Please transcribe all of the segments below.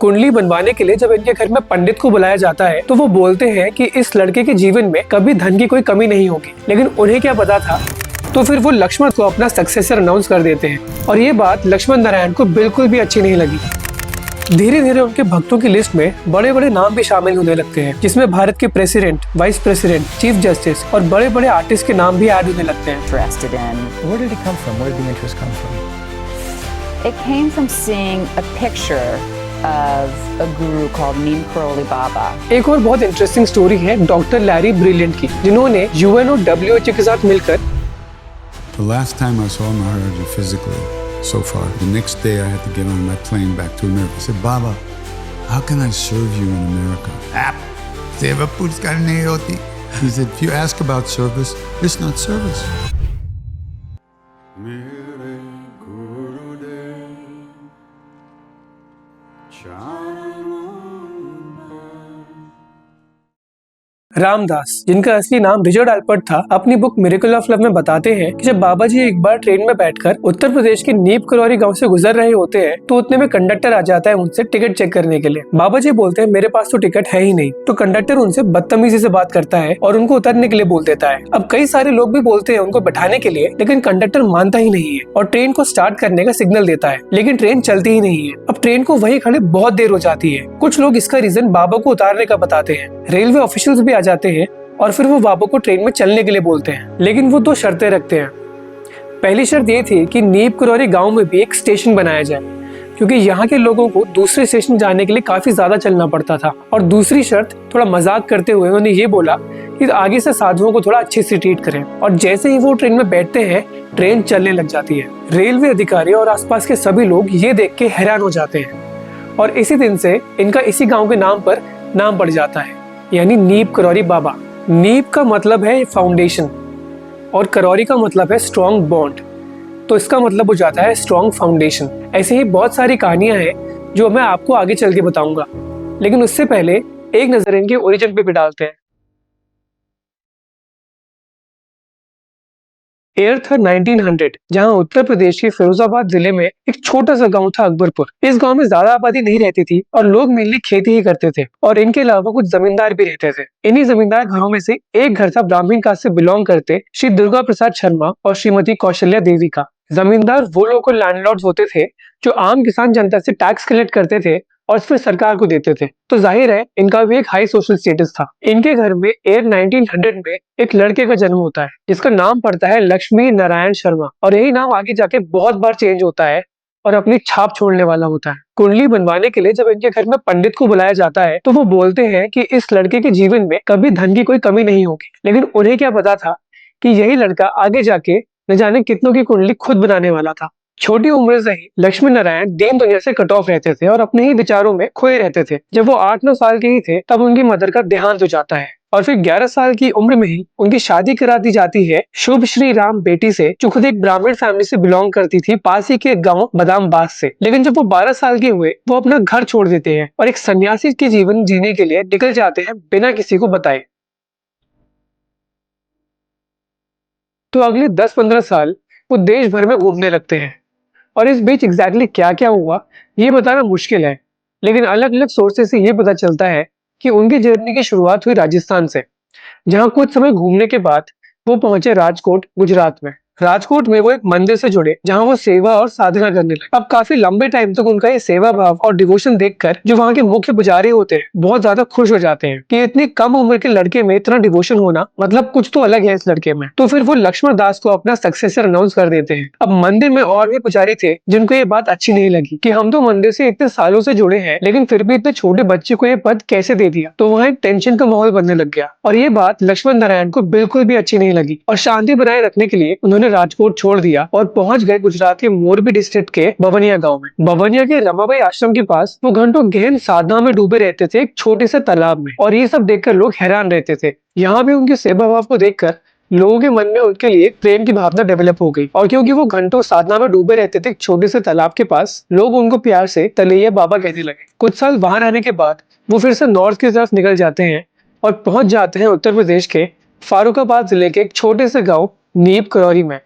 कुंडली बनवाने के लिए जब इनके घर में पंडित को बुलाया जाता है तो वो बोलते हैं कि इस लड़के के जीवन में कभी धन की कोई कमी नहीं होगी। लेकिन उन्हें क्या पता था, तो फिर वो लक्ष्मण को अपना सक्सेसर अनाउंस कर देते हैं और ये बात लक्ष्मण नारायण को बिल्कुल भी अच्छी नहीं लगी। धीरे धीरे उनके भक्तों की लिस्ट में बड़े बड़े नाम भी शामिल होने लगते हैं, जिसमें भारत के president, vice president, chief justice और बड़े बड़े आर्टिस्ट के नाम भी ऐड होने लगते हैं। Where did it come from? Where did the interest come from? It came from seeing a picture of a guru called Neem Karoli Baba. एक और बहुत इंटरेस्टिंग स्टोरी है डॉक्टर लैरी ब्रिलियंट की, जिन्होंने UN और WHO के साथ मिलकर The last time I saw Maharaji physically, so far, the next day I had to get on my plane back to America. I said, Baba, how can I serve you in America? Seva puchkar nahi hoti. He said, if you ask about service, it's not service. Ramdas, जिनका असली नाम Richard एल्पर्ट था, अपनी book miracle of love में बताते हैं कि जब बाबा जी एक बार ट्रेन में बैठकर उत्तर प्रदेश के नीप करौरी गांव से गुजर रहे होते हैं तो उतने में कंडक्टर आ जाता है उनसे टिकट चेक करने के लिए। बाबा जी बोलते हैं मेरे पास तो टिकट है ही नहीं, तो कंडक्टर उनसे बदतमीजी से बात करता है और उनको उतरने के लिए बोल देता है। अब कई सारे लोग भी बोलते हैं उनको बैठाने के लिए, लेकिन कंडक्टर मानता ही नहीं है और ट्रेन को स्टार्ट करने का सिग्नल देता है, लेकिन ट्रेन चलती ही नहीं है। अब ट्रेन को वहीं खड़े बहुत देर हो जाती है। कुछ लोग इसका रीजन बाबा को उतारने का बताते हैं। रेलवे ऑफिशियल्स भी आ जाते हैं और फिर वो बाबा को ट्रेन में चलने के लिए बोलते हैं, लेकिन वो 2 शर्तें रखते हैं। पहली शर्त ये थी कि नीप करौरी गांव में भी एक स्टेशन बनाया जाए, क्योंकि यहाँ के लोगों को दूसरे स्टेशन जाने के लिए काफी ज्यादा चलना पड़ता था। और दूसरी शर्त, थोड़ा मजाक करते हुए उन्होंने ये बोला कि आगे से साधुओं को थोड़ा अच्छे से ट्रीट करें। और जैसे ही वो ट्रेन में बैठते हैं, ट्रेन चलने लग जाती है। रेलवे अधिकारी और आसपास के सभी लोग ये देख के हैरान हो जाते हैं और इसी दिन से इनका इसी गाँव के नाम पर नाम पड़ जाता है, यानी नीप करौरी बाबा। नीप का मतलब है फाउंडेशन और करौरी का मतलब है स्ट्रॉन्ग बॉन्ड, तो इसका मतलब हो जाता है स्ट्रॉन्ग फाउंडेशन। ऐसे ही बहुत सारी कहानियां हैं जो मैं आपको आगे चल के बताऊंगा, लेकिन उससे पहले एक नजर इनके ओरिजिन पे भी डालते हैं। ईयर था 1900, जहां उत्तर प्रदेश के फिरोजाबाद जिले में एक छोटा सा गांव था अकबरपुर। इस गांव में ज्यादा आबादी नहीं रहती थी और लोग मेनली खेती ही करते थे और इनके अलावा कुछ जमींदार भी रहते थे। इन्हीं जमींदार घरों में से एक घर था ब्राह्मण कास्ट से बिलोंग करते श्री दुर्गा प्रसाद शर्मा और श्रीमती कौशल्या देवी का। जमींदार वो लोकल लैंडलॉर्ड्स होते थे जो आम किसान जनता से टैक्स कलेक्ट करते थे और फिर सरकार को देते थे, तो जाहिर है इनका भी एक हाई सोशल स्टेटस था। इनके घर में ईयर 1900 में एक लड़के का जन्म होता है जिसका नाम पड़ता है लक्ष्मी नारायण शर्मा, और यही नाम आगे जाके बहुत बार चेंज होता है और अपनी छाप छोड़ने वाला होता है। कुंडली बनवाने के लिए जब इनके घर में पंडित को बुलाया जाता है तो वो बोलते हैं कि इस लड़के के जीवन में कभी धन की कोई कमी नहीं होगी। लेकिन उन्हें क्या पता था कि यही लड़का आगे जाके न जाने कितनों की कुंडली खुद बनाने वाला था। छोटी उम्र से ही लक्ष्मी नारायण दीन दुनिया से कट ऑफ रहते थे और अपने ही विचारों में खोए रहते थे। जब वो 8-9 साल के ही थे तब उनकी मदर का देहांत हो जाता है और फिर 11 साल की उम्र में ही उनकी शादी करा दी जाती है शुभ श्री राम बेटी से, जो खुद एक ब्राह्मण फैमिली से बिलोंग करती थी, पास ही के गांव बादाम बाग से। लेकिन जब वो 12 साल के हुए वो अपना घर छोड़ देते हैं और एक सन्यासी के जीवन जीने के लिए निकल जाते हैं बिना किसी को बताए। तो अगले 10-15 साल वो देश भर में घूमने लगते हैं और इस बीच एग्जैक्टली क्या क्या हुआ ये बताना मुश्किल है, लेकिन अलग अलग सोर्सेस से ये पता चलता है कि उनकी जर्नी की शुरुआत हुई राजस्थान से, जहां कुछ समय घूमने के बाद वो पहुंचे राजकोट, गुजरात में। राजकोट में वो एक मंदिर से जुड़े जहां वो सेवा और साधना करने लगे। अब काफी लंबे टाइम तक उनका ये सेवा भाव और डिवोशन देखकर जो वहाँ के मुख्य पुजारी होते हैं बहुत ज्यादा खुश हो जाते हैं कि इतनी कम उम्र के लड़के में इतना डिवोशन होना, मतलब कुछ तो अलग है इस लड़के में। तो फिर वो लक्ष्मण दास को अपना सक्सेसर अनाउंस कर देते हैं। अब मंदिर में और भी पुजारी थे जिनको ये बात अच्छी नहीं लगी कि हम तो मंदिर से इतने सालों से जुड़े हैं लेकिन फिर भी इतने छोटे बच्चे को ये पद कैसे दे दिया। तो वहाँ एक टेंशन का माहौल बनने लग गया और ये बात लक्ष्मण नारायण को बिल्कुल भी अच्छी नहीं लगी और शांति बनाए रखने के लिए उन्होंने राजकोट छोड़ दिया और पहुंच गए गुजरात के मोरबी डिस्ट्रिक्ट के बवनिया गांव में। बवनिया के रमाबाई आश्रम के पास वो घंटों गहन साधना में डूबे रहते थे एक छोटे से तालाब में, और ये सब देखकर लोग हैरान रहते थे। यहाँ भी उनके सेवा भाव को देखकर लोगों के मन में उनके लिए प्रेम की भावना डेवलप हो गई, और क्योंकि वो घंटों साधना में डूबे रहते थे एक छोटे से तालाब के पास, लोग उनको प्यार से तलैया बाबा कहने लगे। कुछ साल वहां रहने के बाद वो फिर से नॉर्थ की तरफ निकल जाते हैं और पहुंच जाते हैं उत्तर प्रदेश के फारुखाबाद जिले के एक छोटे से गाँव नीप करौरी में,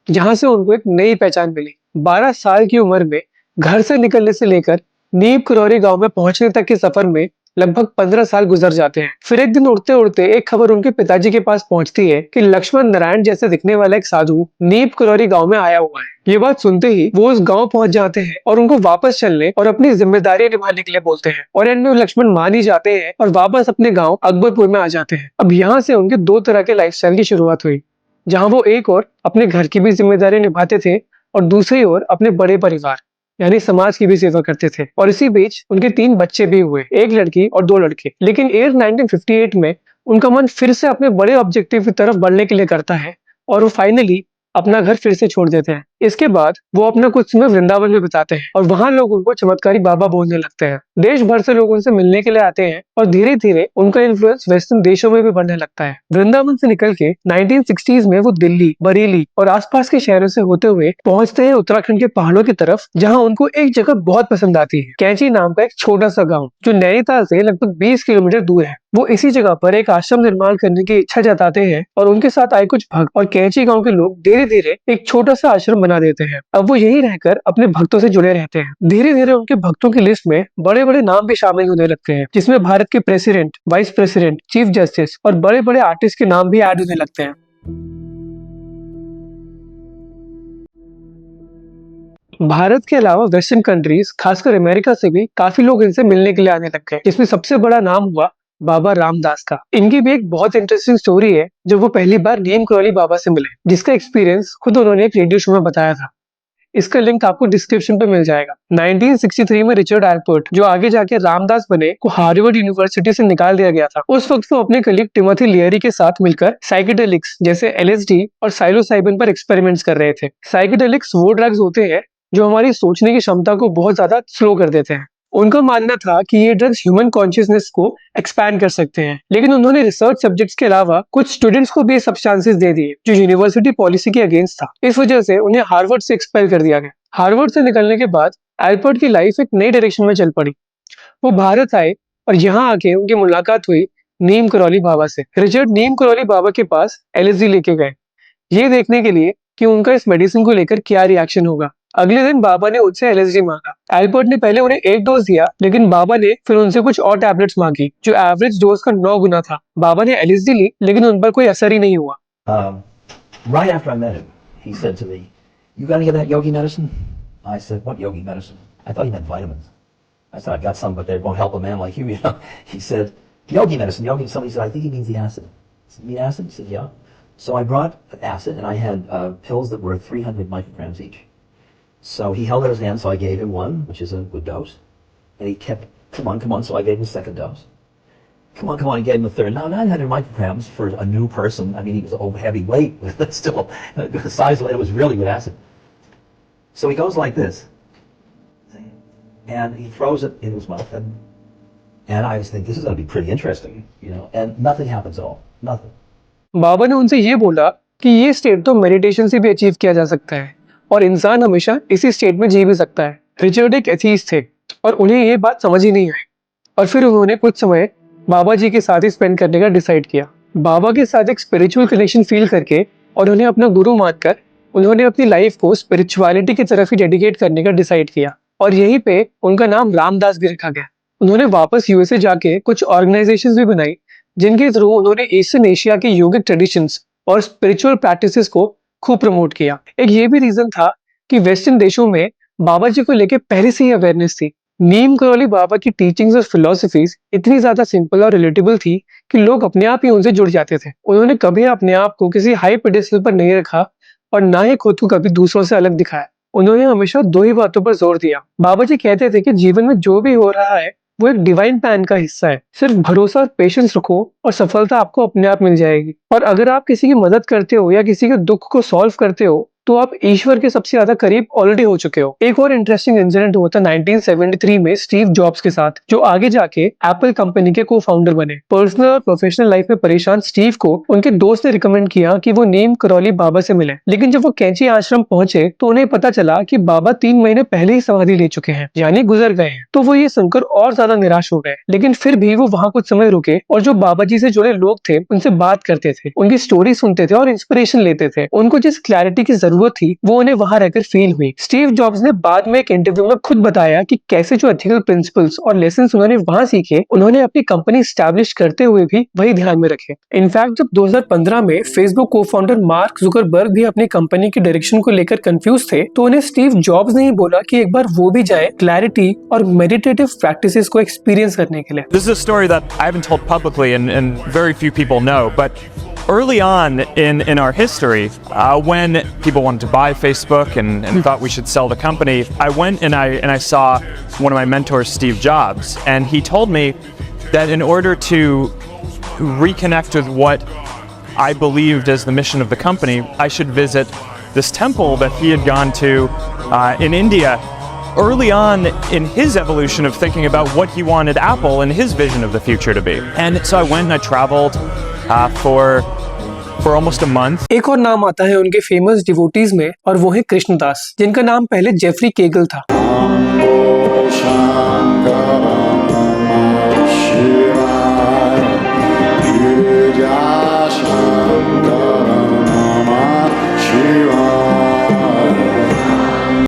जहां से उनको एक नई पहचान मिली। 12 साल की उम्र में घर से निकलने से लेकर नीम करौरी गांव में पहुंचने तक के सफर में लगभग 15 साल गुजर जाते हैं। फिर एक दिन उड़ते उड़ते एक खबर उनके पिताजी के पास पहुंचती है कि लक्ष्मण नारायण जैसे दिखने वाला एक साधु नीम करौरी गांव में आया हुआ है। ये बात सुनते ही वो उस गांव पहुंच जाते हैं और उनको वापस चलने और अपनी जिम्मेदारी निभाने के लिए बोलते हैं और एंड में लक्ष्मण मान ही जाते हैं और वापस अपने गाँव अकबरपुर में आ जाते हैं। अब यहाँ से उनके दो तरह के लाइफस्टाइल की शुरुआत हुई, जहाँ वो एक और अपने घर की भी जिम्मेदारी निभाते थे और दूसरी ओर अपने बड़े परिवार यानी समाज की भी सेवा करते थे। और इसी बीच उनके 3 बच्चे भी हुए, एक लड़की और 2 लड़के। लेकिन ईयर 1958 में उनका मन फिर से अपने बड़े ऑब्जेक्टिव की तरफ बढ़ने के लिए करता है और वो फाइनली अपना घर फिर से छोड़ देते हैं। इसके बाद वो अपना कुछ समय वृंदावन में बिताते हैं और वहाँ लोग उनको चमत्कारी बाबा बोलने लगते हैं। देश भर से लोग उनसे मिलने के लिए आते हैं और धीरे धीरे उनका इन्फ्लुएंस वेस्टर्न देशों में भी बढ़ने लगता है। वृंदावन से निकल के 1960s में वो दिल्ली, बरेली और आसपास के शहरों से होते हुए पहुंचते हैं उत्तराखंड के पहाड़ों की तरफ, जहाँ उनको एक जगह बहुत पसंद आती है, कैंची नाम का एक छोटा सा गाँव जो नैनीताल से लगभग 20 किलोमीटर दूर है। वो इसी जगह पर एक आश्रम निर्माण करने की इच्छा जताते हैं और उनके साथ आए कुछ भक्त और कैंची गांव के लोग धीरे धीरे एक छोटा सा आश्रम बना देते हैं। अब वो यही रहकर अपने भक्तों से जुड़े रहते हैं। धीरे धीरे उनके भक्तों की लिस्ट में बड़े बड़े नाम भी शामिल होने लगते हैं, जिसमें भारत के president, vice president, chief justice और बड़े बड़े आर्टिस्ट के नाम भी ऐड होने लगते हैं। भारत के अलावा वेस्टर्न कंट्रीज, खासकर अमेरिका से भी काफी लोग इनसे मिलने के लिए आने लग गए, जिसमें सबसे बड़ा नाम हुआ बाबा रामदास का। इनकी भी एक बहुत इंटरेस्टिंग स्टोरी है जब वो पहली बार नीम करौली बाबा से मिले, जिसका एक्सपीरियंस खुद उन्होंने एक रेडियो शो में बताया था। इसका लिंक आपको डिस्क्रिप्शन पे मिल जाएगा। 1963 में रिचर्ड एल्पर्ट, जो आगे जाके रामदास बने, को हार्वर्ड यूनिवर्सिटी से निकाल दिया गया था। उस वक्त वो अपने कलीग टिमोथी लियरी के साथ मिलकर साइकेडेलिक्स जैसे LSD और साइलोसाइबिन पर एक्सपेरिमेंट्स कर रहे थे। साइकेडेलिक्स वो ड्रग्स होते हैं जो हमारी सोचने की क्षमता को बहुत ज्यादा स्लो कर देते हैं। उनका मानना था कि ये ड्रग्स ह्यूमन कॉन्शियसनेस को एक्सपैंड कर सकते हैं, लेकिन उन्होंने रिसर्च सब्जेक्ट्स के अलावा कुछ स्टूडेंट्स को भी ये सब्सटेंसेस दे दिए जो यूनिवर्सिटी पॉलिसी के अगेंस्ट था। इस वजह से उन्हें हार्वर्ड से एक्सपेल कर दिया गया। हार्वर्ड से निकलने के बाद एल्पर्ट की लाइफ एक नई डायरेक्शन में चल पड़ी। वो भारत आए और यहाँ आके उनकी मुलाकात हुई नीम करौली बाबा से। रिचर्ड नीम करौली बाबा के पास LSD लेके गए, ये देखने के लिए कि उनका इस मेडिसिन को लेकर क्या रिएक्शन होगा। अगले दिन बाबा ने उनसे LSD मांगा। एल्बर्ट ने पहले उन्हें 1 डोज दिया, लेकिन बाबा ने फिर उनसे कुछ और टैबलेट्स मांगी जो एवरेज डोज का 9 गुना था। बाबा ने LSD ली, लेकिन उन पर कोई असर ही नहीं हुआ। Right after I met him, he said to me, "You got any of that yogi medicine?" I said, "What yogi medicine?" I thought he meant vitamins. I said, "I've got some, but they won't help a man like you, you know." He said, "Yogi medicine, yogi." Somebody said, "I think he means the acid." I said, "You mean acid?" He said, "Yeah." So I brought acid, and I had pills that were 300 micrograms each. So he held out his hand, so I gave him one, which is a good dose. And he kept, come on, so I gave him the second dose. Come on, I gave him the third. Now 900 micrograms for a new person, I mean, he was over heavyweight, but still, the size of it was really good acid. So he goes like this, and he throws it in his mouth, and I just think, this is going to be pretty interesting, you know, and nothing happens at all, nothing. बाबा ने उनसे ये बोला कि ये state तो meditation से भी achieve किया जा सकता है और इंसान हमेशा इसी स्टेट में जी भी सकता है। रिचर्ड एक एथीस्ट थे और उन्हें ये बात समझ ही नहीं आई और फिर उन्होंने कुछ समय बाबा जी के साथ ही स्पेंड करने का डिसाइड किया। बाबा के साथ एक स्पिरिचुअल कनेक्शन फील करके और उन्हें अपना गुरु मानकर उन्होंने अपनी लाइफ को स्पिरिचुअलिटी की तरफ ही डेडिकेट करने का डिसाइड किया और यहीं पे उनका नाम रामदास भी रखा गया। उन्होंने वापस USA जाके कुछ ऑर्गेनाइजेशंस भी बनाई जिनके थ्रू उन्होंने ईस्टर्न एशिया के योगिक ट्रेडिशंस और स्पिरिचुअल प्रैक्टिसेस को खूब प्रमोट किया। एक ये भी रीजन था कि वेस्टर्न देशों में बाबा जी को लेके पहले से ही अवेयरनेस थी। नीम करौली बाबा की टीचिंग्स और फिलोसफीज इतनी ज्यादा सिंपल और रिलेटेबल थी कि लोग अपने आप ही उनसे जुड़ जाते थे। उन्होंने कभी अपने आप को किसी हाई पेडेस्टल पर नहीं रखा और ना ही खुद को कभी दूसरों से अलग दिखाया। उन्होंने हमेशा 2 ही बातों पर जोर दिया। बाबा जी कहते थे कि जीवन में जो भी हो रहा है वो एक डिवाइन प्लान का हिस्सा है। सिर्फ भरोसा और पेशेंस रखो और सफलता आपको अपने आप मिल जाएगी। और अगर आप किसी की मदद करते हो या किसी के दुख को सॉल्व करते हो तो आप ईश्वर के सबसे ज्यादा करीब ऑलरेडी हो चुके हो। एक और इंटरेस्टिंग इंसिडेंट हुआ था 1973 में स्टीव जॉब्स के साथ, जो आगे जाके एप्पल कंपनी के को फाउंडर बने। पर्सनल और प्रोफेशनल लाइफ में परेशान स्टीव को उनके दोस्त ने रिकमेंड किया कि वो नीम करौली बाबा से मिले, लेकिन जब वो कैंची आश्रम पहुंचे तो उन्हें पता चला कि बाबा 3 महीने पहले ही समाधि ले चुके हैं, यानी गुजर गए हैं। तो वो ये सुनकर और ज्यादा निराश हो गए, लेकिन फिर भी वो वहां कुछ समय रुके और जो बाबा जी से जुड़े लोग थे उनसे बात करते थे, उनकी स्टोरी सुनते थे और इंस्पिरेशन लेते थे। उनको जिस क्लैरिटी की जरूरत जरूरत थी वो उन्हें वहां रहकर फील हुई। स्टीव जॉब्स ने बाद में एक इंटरव्यू में खुद बताया कि कैसे जो एथिकल प्रिंसिपल्स और लेसन उन्होंने वहां सीखे उन्होंने अपनी कंपनी स्टैब्लिश करते हुए भी वही ध्यान में रखे। इनफैक्ट जब 2015 में फेसबुक को फाउंडर मार्क जुकरबर्ग भी अपनी कंपनी की डायरेक्शन को लेकर कंफ्यूज थे तो उन्हें स्टीव जॉब्स ने ही बोला कि एक बार वो भी जाए क्लैरिटी और मेडिटेटिव प्रैक्टिसेस को एक्सपीरियंस करने के लिए। This is a story that I haven't told publicly and very few people know, but early on in our history, when people wanted to buy Facebook and thought we should sell the company, I went and I saw one of my mentors, Steve Jobs, and he told me that in order to reconnect with what I believed as the mission of the company, I should visit this temple that he had gone to in India early on in his evolution of thinking about what he wanted Apple and his vision of the future to be. And so I went and I traveled for almost a month. एक और नाम आता है उनके famous devotees में और वो है कृष्णदास, जिनका नाम पहले जेफरी केगल था।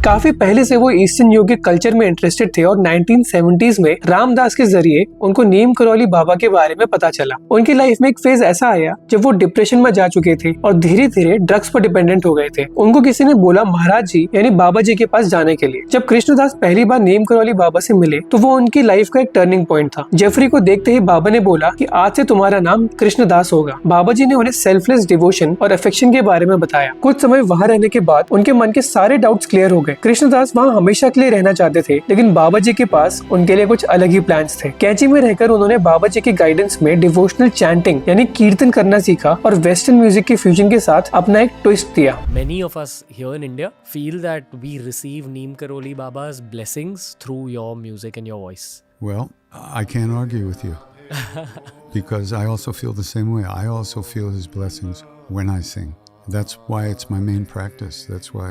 काफी पहले से वो ईस्टर्न योगिक कल्चर में इंटरेस्टेड थे और 1970s में रामदास के जरिए उनको नीम करौली बाबा के बारे में पता चला। उनकी लाइफ में एक फेज ऐसा आया जब वो डिप्रेशन में जा चुके थे और धीरे धीरे ड्रग्स पर डिपेंडेंट हो गए थे। उनको किसी ने बोला महाराज जी यानी बाबा जी के पास जाने के लिए। जब कृष्णदास पहली बार नीम करौली बाबा से मिले तो वो उनकी लाइफ का एक टर्निंग पॉइंट था। जेफरी को देखते ही बाबा ने बोला कि आज से तुम्हारा नाम कृष्णदास होगा। बाबा जी ने उन्हें सेल्फलेस डिवोशन और अफेक्शन के बारे में बताया। कुछ समय वहाँ रहने के बाद उनके मन के सारे डाउट्स क्लियर हो गए। कृष्णदास वहाँ हमेशा के लिए रहना चाहते थे, लेकिन बाबा जी के पास उनके लिए कुछ अलग ही प्लान्स थे। कैंची में रहकर उन्होंने बाबा जी के गाइडेंस में डिवोशनल चैंटिंग यानी कीर्तन करना सीखा और वेस्टर्न म्यूजिक के फ्यूजन के साथ अपना एक ट्विस्ट दिया। Many of us here in India feel that we receive Neem Karoli Baba's blessings through your music and your voice. Well, I can't argue with you because I also feel the same way. I also feel his blessings when I sing. That's why it's my main practice. That's why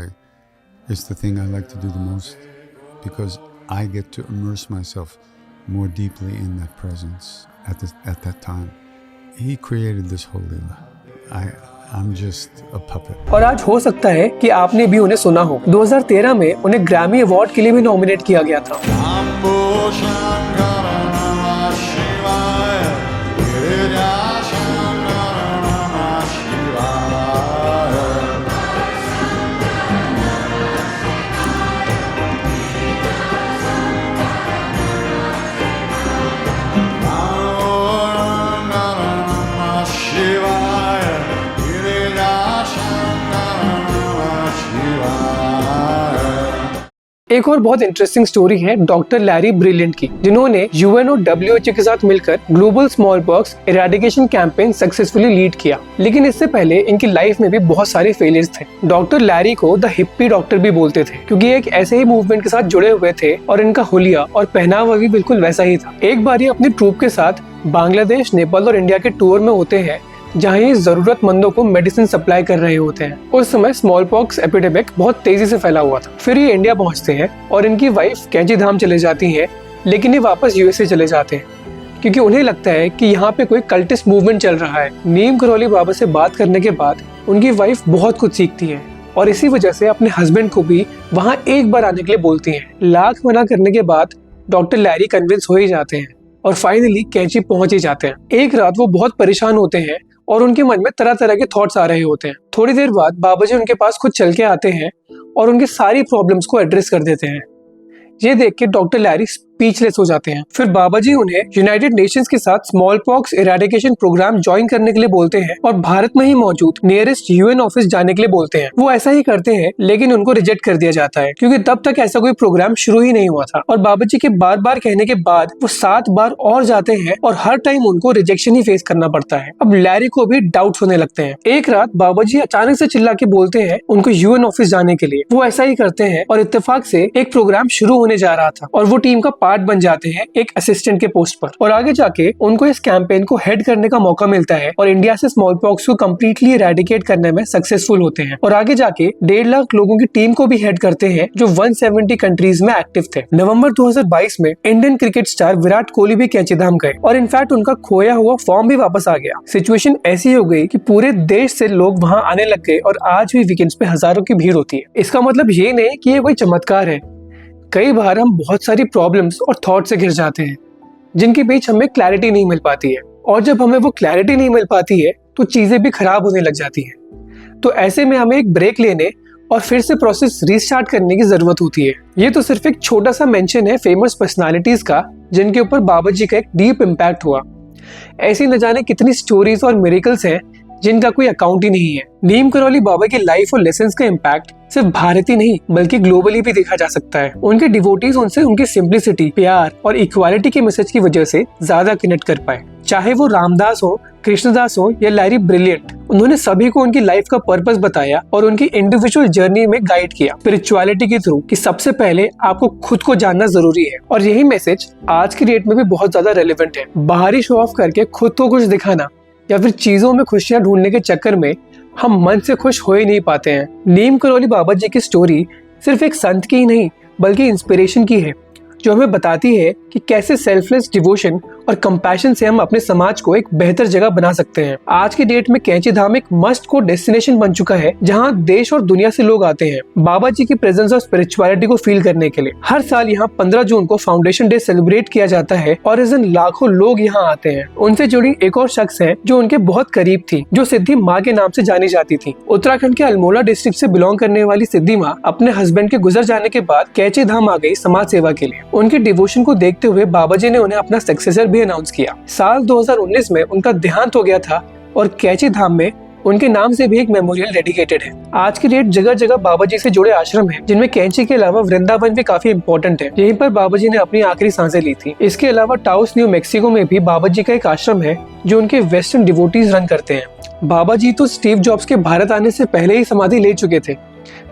it's the thing I like to do the most, because I get to immerse myself more deeply in that presence at that time. He created this whole Leela. I'm just a puppet. और आज हो सकता है कि आपने भी उन्हें सुना हो। 2013 में उन्हें ग्रैमी अवार्ड के लिए भी नॉमिनेट किया गया था। एक और बहुत इंटरेस्टिंग स्टोरी है डॉक्टर लैरी ब्रिलियंट की, जिन्होंने यूएन और डब्ल्यूएचओ के साथ मिलकर global small pox eradication campaign successfully lead किया। लेकिन इससे पहले इनकी लाइफ में भी बहुत सारे फेलियर्स थे। डॉक्टर लैरी को द हिप्पी डॉक्टर भी बोलते थे, क्योंकि एक ऐसे ही मूवमेंट के साथ जुड़े हुए थे और इनका हुलिया और पहनावा भी बिल्कुल वैसा ही था। एक बार ये अपनी ट्रूप के साथ बांग्लादेश, नेपाल और इंडिया के टूर में होते हैं, जहाँ ये जरूरतमंदों को मेडिसिन सप्लाई कर रहे होते हैं। उस समय स्मॉल पॉक्स एपिडेमिक बहुत तेजी से फैला हुआ था। फिर ये इंडिया पहुंचते हैं और इनकी वाइफ कैंची धाम चले जाती हैं, लेकिन ये वापस यूएसए चले जाते हैं, क्योंकि उन्हें लगता है कि यहाँ पे कोई कल्टिस्ट मूवमेंट चल रहा है। नीम करौली बाबा से बात करने के बाद उनकी वाइफ बहुत कुछ सीखती है और इसी वजह से अपने हस्बैंड को भी वहाँ एक बार आने के लिए बोलती हैं। लाख मना करने के बाद डॉक्टर लैरी कन्विंस हो ही जाते हैं और फाइनली कैंची पहुंच ही जाते हैं। एक रात वो बहुत परेशान होते हैं और उनके मन में तरह तरह के थॉट्स आ रहे होते हैं। थोड़ी देर बाद बाबा जी उनके पास खुद चल के आते हैं और उनकी सारी प्रॉब्लम्स को एड्रेस कर देते हैं। ये देख के डॉक्टर लैरी स्पीचलेस हो जाते हैं। फिर बाबा जी उन्हें यूनाइटेड नेशंस के साथ smallpox eradication programme join करने के लिए बोलते हैं और भारत में ही मौजूद नियरेस्ट यूएन ऑफिस जाने के लिए बोलते हैं। वो ऐसा ही करते हैं, लेकिन उनको रिजेक्ट कर दिया जाता है, क्योंकि तब तक ऐसा कोई प्रोग्राम शुरू ही नहीं हुआ था। और बाबा जी के बार बार कहने के बाद वो 7 बार और जाते हैं और हर टाइम उनको रिजेक्शन ही फेस करना पड़ता है। अब लैरी को भी डाउट होने लगते हैं। एक रात बाबा जी अचानक से चिल्ला के बोलते हैं उनको यूएन ऑफिस जाने के लिए। वो ऐसा ही करते हैं और इत्तेफाक से एक प्रोग्राम शुरू होने जा रहा था और वो टीम का पार्ट बन जाते हैं एक असिस्टेंट के पोस्ट पर, और आगे जाके उनको इस कैंपेन को हेड करने का मौका मिलता है और इंडिया से स्मॉल पॉक्स को कम्प्लीटली इरेडिकेट करने में सक्सेसफुल होते हैं, और आगे जाके 1.5 लाख लोगों की टीम को भी हेड करते हैं जो 170 कंट्रीज में एक्टिव थे। नवंबर 2022 में Indian cricket star Virat Kohli भी कैंचीधाम गए और इनफैक्ट उनका खोया हुआ फॉर्म भी वापस आ गया। सिचुएशन ऐसी हो गई कि पूरे देश से लोग वहां आने लग गए और आज भी वीकेंड्स पे हजारों की भीड़ होती है। इसका मतलब ये नहीं कि ये कोई चमत्कार है। कई बार हम बहुत सारी प्रॉब्लम्स और थॉट से घिर जाते हैं जिनके बीच हमें क्लैरिटी नहीं मिल पाती है, और जब हमें वो क्लैरिटी नहीं मिल पाती है तो चीजें भी खराब होने लग जाती हैं। तो ऐसे में हमें एक ब्रेक लेने और फिर से प्रोसेस रीस्टार्ट करने की जरूरत होती है। ये तो सिर्फ एक छोटा सा मेंशन है फेमस पर्सनालिटीज का जिनके ऊपर बाबा जी का एक डीप इम्पैक्ट हुआ। ऐसी न जाने कितनी स्टोरीज और मिरेकल्स हैं जिनका कोई अकाउंट ही नहीं है। नीम करौली बाबा की लाइफ और लेसन्स का इम्पैक्ट सिर्फ भारत ही नहीं बल्कि ग्लोबली भी देखा जा सकता है। उनके डिवोटीज उनसे उनकी सिंप्लिसिटी, प्यार और इक्वालिटी के मैसेज की वजह से ज्यादा कनेक्ट कर पाए। चाहे वो रामदास हो, कृष्णदास हो या लैरी ब्रिलियंट, उन्होंने सभी को उनकी लाइफ का पर्पस बताया और उनकी इंडिविजुअल जर्नी में गाइड किया स्पिरिचुअलिटी के थ्रू कि सबसे पहले आपको खुद को जानना जरूरी है। और यही मैसेज आज की डेट में भी बहुत ज्यादा रेलेवेंट है। बाहरी शो ऑफ करके खुद को कुछ दिखाना या फिर चीजों में खुशियां ढूंढने के चक्कर में हम मन से खुश हो ही नहीं पाते हैं। नीम करौली बाबा जी की स्टोरी सिर्फ एक संत की ही नहीं बल्कि इंस्पिरेशन की है, जो हमें बताती है कि कैसे सेल्फलेस डिवोशन और कंपैशन से हम अपने समाज को एक बेहतर जगह बना सकते हैं। आज की डेट में कैंचीधाम एक मस्ट गो डेस्टिनेशन बन चुका है जहां देश और दुनिया से लोग आते हैं बाबा जी की प्रेजेंस और स्पिरिचुअलिटी को फील करने के लिए। हर साल यहाँ 15 जून को फाउंडेशन डे सेलिब्रेट किया जाता है और इस दिन लाखों लोग यहाँ आते हैं। उनसे जुड़ी एक और शख्स है जो उनके बहुत करीब थी, जो सिद्धि माँ के नाम से जानी जाती थी। उत्तराखंड के अल्मोड़ा डिस्ट्रिक्ट से बिलोंग करने वाली सिद्धि माँ अपने हस्बैंड के गुजर जाने के बाद कैंचीधाम आ गई समाज सेवा के लिए। उनके डिवोशन को देखते हुए बाबा जी ने उन्हें अपना सक्सेसर भी अनाउंस किया। साल 2019 में उनका देहांत हो गया था और कैंचीधाम में उनके नाम से भी एक मेमोरियल डेडिकेटेड है। आज की डेट जगह जगह बाबा जी से जुड़े आश्रम हैं, जिनमें कैंची के अलावा वृंदावन भी काफी इंपॉर्टेंट है। यहीं पर बाबा जी ने अपनी आखिरी सांसें ली थी। इसके अलावा टाउस न्यू मैक्सिको में भी बाबा जी का एक आश्रम है जो उनके वेस्टर्न डिवोटीज रन करते हैं। बाबा जी तो स्टीव जॉब्स के भारत आने से पहले ही समाधि ले चुके थे,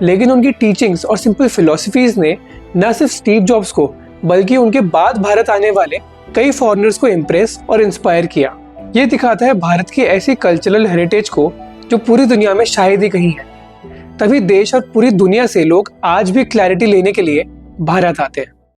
लेकिन उनकी टीचिंग्स और सिंपल फिलोसफीज ने न सिर्फ स्टीव जॉब्स को बल्कि उनके बाद भारत आने वाले कई फॉरेनर्स को इम्प्रेस और इंस्पायर किया। ये दिखाता है भारत की ऐसी कल्चरल हेरिटेज को जो पूरी दुनिया में शायद ही कहीं है। तभी देश और पूरी दुनिया से लोग आज भी क्लैरिटी लेने के लिए भारत आते हैं।